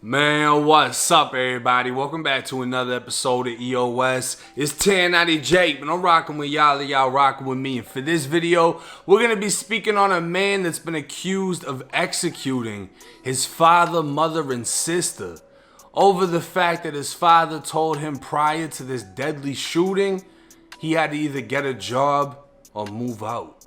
Man, what's up, everybody? Welcome back to another episode of EOS. It's 1090 Jake, and I'm rocking with y'all, and y'all rocking with me. And for this video, we're going to be speaking on a man that's been accused of executing his father, mother, and sister over the fact that his father told him prior to this deadly shooting he had to either get a job or move out.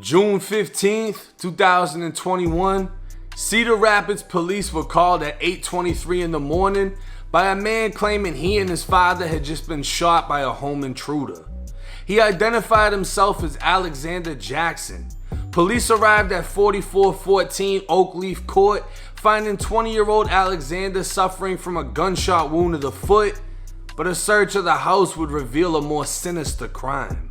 June 15th, 2021, Cedar Rapids police were called at 8:23 in the morning by a man claiming he and his father had just been shot by a home intruder. He identified himself as Alexander Jackson. Police arrived at 4414 Oakleaf Court, finding 20-year-old Alexander suffering from a gunshot wound to the foot, but a search of the house would reveal a more sinister crime.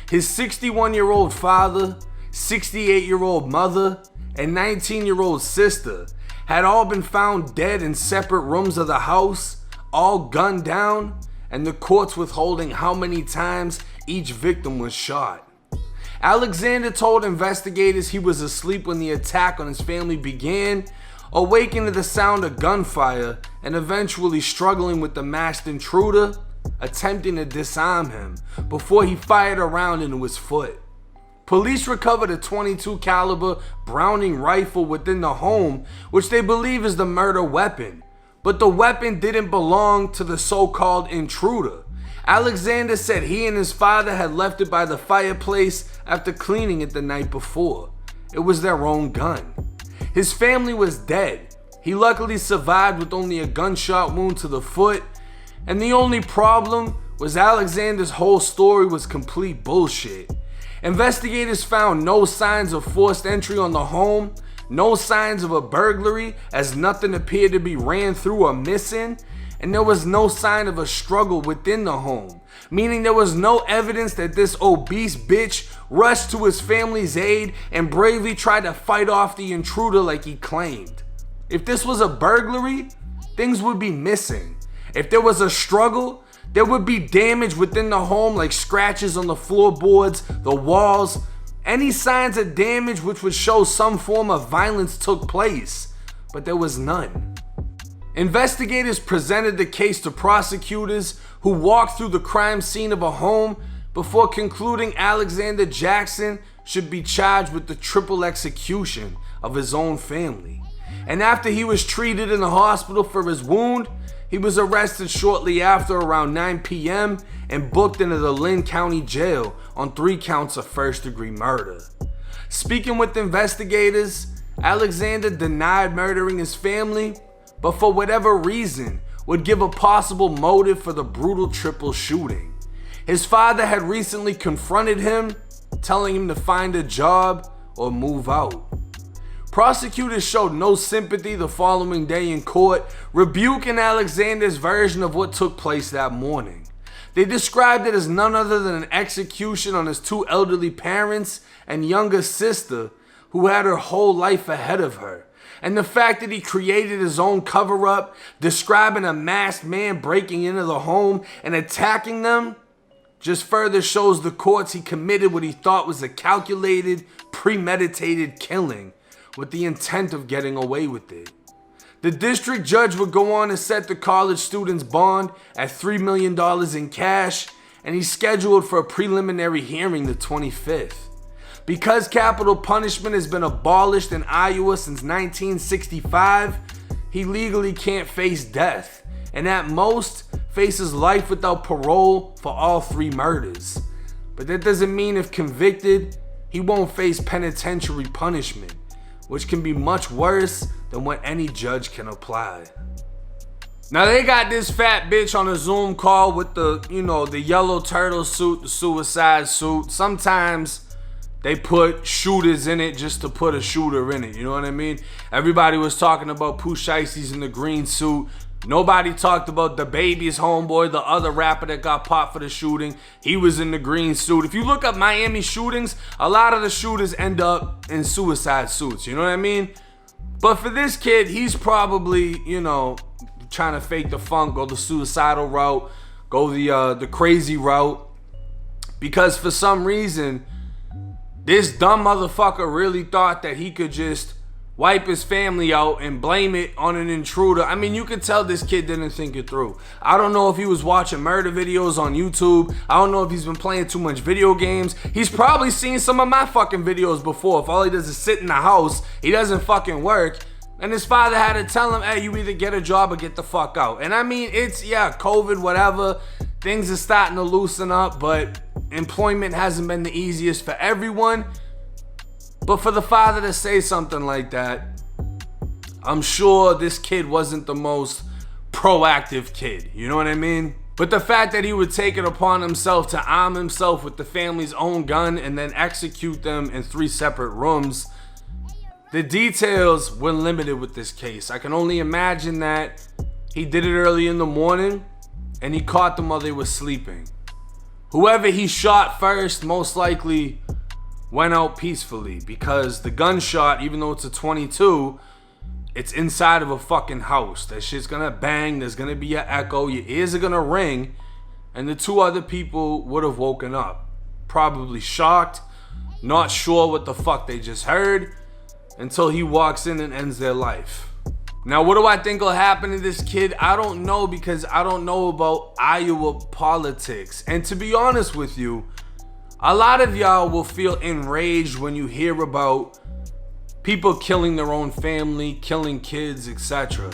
His 61-year-old father, 68-year-old mother, and 19-year-old sister had all been found dead in separate rooms of the house, all gunned down, and the courts withholding how many times each victim was shot. Alexander told investigators he was asleep when the attack on his family began, awakened to the sound of gunfire, and eventually struggling with the masked intruder, attempting to disarm him before he fired a round into his foot. Police recovered a .22 caliber Browning rifle within the home, which they believe is the murder weapon. But the weapon didn't belong to the so-called intruder. Alexander said he and his father had left it by the fireplace after cleaning it the night before. It was their own gun. His family was dead. He luckily survived with only a gunshot wound to the foot. And the only problem was Alexander's whole story was complete bullshit. Investigators found no signs of forced entry on the home, no signs of a burglary as nothing appeared to be ran through or missing, and there was no sign of a struggle within the home, meaning there was no evidence that this obese bitch rushed to his family's aid and bravely tried to fight off the intruder like he claimed. If this was a burglary, things would be missing. If there was a struggle, there would be damage within the home like scratches on the floorboards, the walls, any signs of damage which would show some form of violence took place, but there was none. Investigators presented the case to prosecutors who walked through the crime scene of a home before concluding Alexander Jackson should be charged with the triple execution of his own family. And after he was treated in the hospital for his wound, he was arrested shortly after around 9 p.m. and booked into the Lynn County Jail on 3 counts of first-degree murder. Speaking with investigators, Alexander denied murdering his family, but for whatever reason would give a possible motive for the brutal triple shooting. His father had recently confronted him, telling him to find a job or move out. Prosecutors showed no sympathy the following day in court, rebuking Alexander's version of what took place that morning. They described it as none other than an execution on his 2 elderly parents and younger sister who had her whole life ahead of her. And the fact that he created his own cover-up, describing a masked man breaking into the home and attacking them, just further shows the courts he committed what he thought was a calculated, premeditated killing, with the intent of getting away with it. The district judge would go on to set the college student's bond at $3 million in cash, and he's scheduled for a preliminary hearing the 25th. Because capital punishment has been abolished in Iowa since 1965, he legally can't face death, and at most faces life without parole for all 3 murders. But that doesn't mean if convicted, he won't face penitentiary punishment, which can be much worse than what any judge can apply. Now they got this fat bitch on a Zoom call with the yellow turtle suit, the suicide suit. Sometimes they put shooters in it just to put a shooter in it, you know what I mean? Everybody was talking about Pooh Shiesty in the green suit. Nobody talked about the baby's homeboy, the other rapper that got popped for the shooting. He was in the green suit. If you look up Miami shootings, a lot of the shooters end up in suicide suits, you know what I mean? But for this kid, he's probably, trying to fake the funk, go the suicidal route, go the crazy route. Because for some reason, this dumb motherfucker really thought that he could just wipe his family out and blame it on an intruder. I mean, you could tell this kid didn't think it through. I don't know if he was watching murder videos on YouTube. I don't know if he's been playing too much video games. He's probably seen some of my fucking videos before. If all he does is sit in the house, he doesn't fucking work. And his father had to tell him, hey, you either get a job or get the fuck out. And I mean, it's, yeah, COVID, whatever. Things are starting to loosen up, but employment hasn't been the easiest for everyone. But for the father to say something like that, I'm sure this kid wasn't the most proactive kid. You know what I mean? But the fact that he would take it upon himself to arm himself with the family's own gun and then execute them in 3 separate rooms, the details were limited with this case. I can only imagine that he did it early in the morning and he caught them while they were sleeping. Whoever he shot first most likely went out peacefully, because the gunshot, even though it's a .22, it's inside of a fucking house. That shit's gonna bang, there's gonna be an echo, your ears are gonna ring, and the 2 other people would have woken up. Probably shocked, not sure what the fuck they just heard, until he walks in and ends their life. Now, what do I think will happen to this kid? I don't know, because I don't know about Iowa politics. And to be honest with you, a lot of y'all will feel enraged when you hear about people killing their own family, killing kids, etc.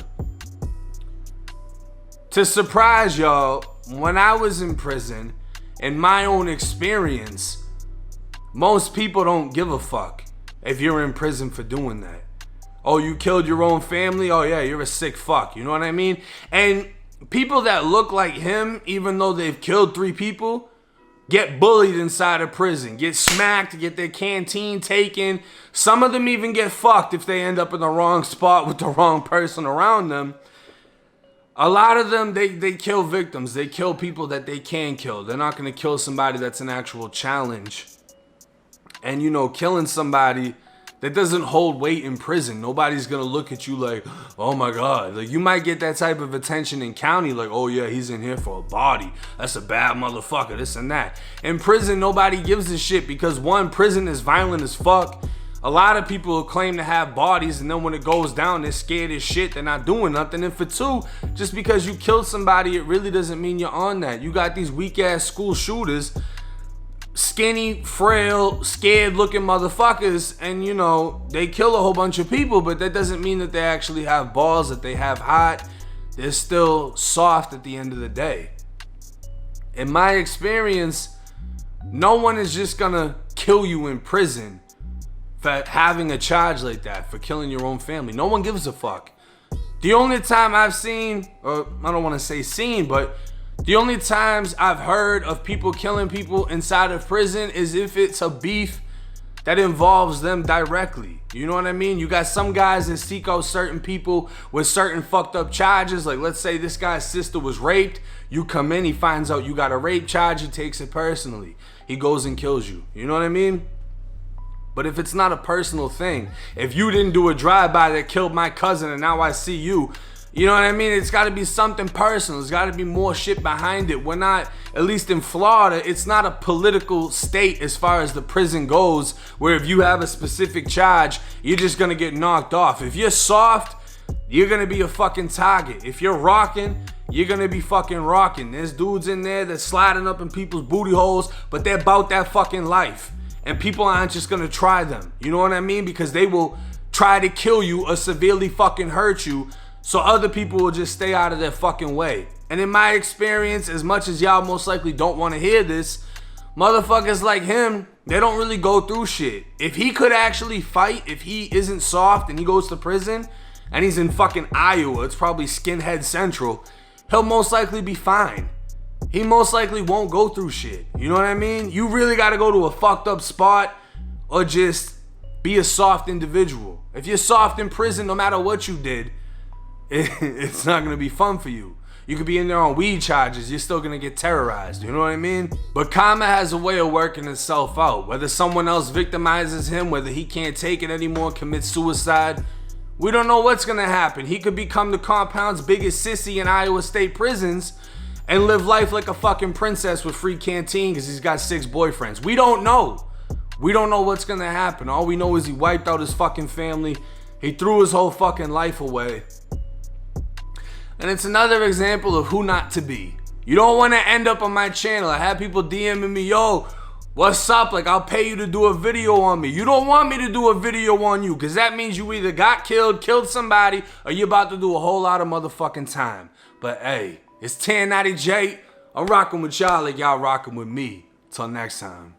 To surprise y'all, when I was in prison, in my own experience, most people don't give a fuck if you're in prison for doing that. Oh, you killed your own family? Oh yeah, you're a sick fuck. You know what I mean? And people that look like him, even though they've killed 3 people, get bullied inside of prison, get smacked, get their canteen taken. Some of them even get fucked if they end up in the wrong spot with the wrong person around them. A lot of them, they kill victims. They kill people that they can kill. They're not going to kill somebody that's an actual challenge. And, you know, killing somebody that doesn't hold weight in prison, nobody's gonna look at you like, oh my God. Like, you might get that type of attention in county, like, oh yeah, he's in here for a body, that's a bad motherfucker, this and that. In prison, nobody gives a shit, because 1, prison is violent as fuck. A lot of people claim to have bodies, and then when it goes down, they're scared as shit, they're not doing nothing. And for 2, just because you killed somebody, it really doesn't mean you're on that. You got these weak ass school shooters, skinny, frail, scared looking motherfuckers, and you know, they kill a whole bunch of people, but that doesn't mean that they actually have balls, that they have heart. They're still soft at the end of the day. In my experience, no one is just gonna kill you in prison for having a charge like that, for killing your own family. No one gives a fuck. The only time I've seen, or I don't want to say seen, but the only times I've heard of people killing people inside of prison is if it's a beef that involves them directly. You know what I mean? You got some guys that seek out certain people with certain fucked up charges. Like, let's say this guy's sister was raped. You come in, he finds out you got a rape charge, he takes it personally. He goes and kills you. You know what I mean? But if it's not a personal thing, if you didn't do a drive-by that killed my cousin and now I see you, you know what I mean? It's got to be something personal. There's got to be more shit behind it. We're not, at least in Florida, it's not a political state as far as the prison goes, where if you have a specific charge, you're just going to get knocked off. If you're soft, you're going to be a fucking target. If you're rocking, you're going to be fucking rocking. There's dudes in there that's sliding up in people's booty holes, but they're about that fucking life. And people aren't just going to try them. You know what I mean? Because they will try to kill you or severely fucking hurt you, so other people will just stay out of their fucking way. And in my experience, as much as y'all most likely don't want to hear this, motherfuckers like him, they don't really go through shit. If he could actually fight, if he isn't soft and he goes to prison, and he's in fucking Iowa, it's probably Skinhead Central, he'll most likely be fine. He most likely won't go through shit. You know what I mean? You really got to go to a fucked up spot or just be a soft individual. If you're soft in prison, no matter what you did, it's not gonna be fun for you. You could be in there on weed charges, you're still gonna get terrorized, you know what I mean? But karma has a way of working itself out. Whether someone else victimizes him, whether he can't take it anymore, commits suicide, we don't know what's gonna happen. He could become the compound's biggest sissy in Iowa State prisons and live life like a fucking princess with free canteen because he's got 6 boyfriends. We don't know. We don't know what's gonna happen. All we know is he wiped out his fucking family, He threw his whole fucking life away. And it's another example of who not to be. You don't want to end up on my channel. I have people DMing me, yo, what's up? Like, I'll pay you to do a video on me. You don't want me to do a video on you, because that means you either got killed, killed somebody, or you're about to do a whole lot of motherfucking time. But hey, it's 1090 J. I'm rocking with y'all like y'all rocking with me. Till next time.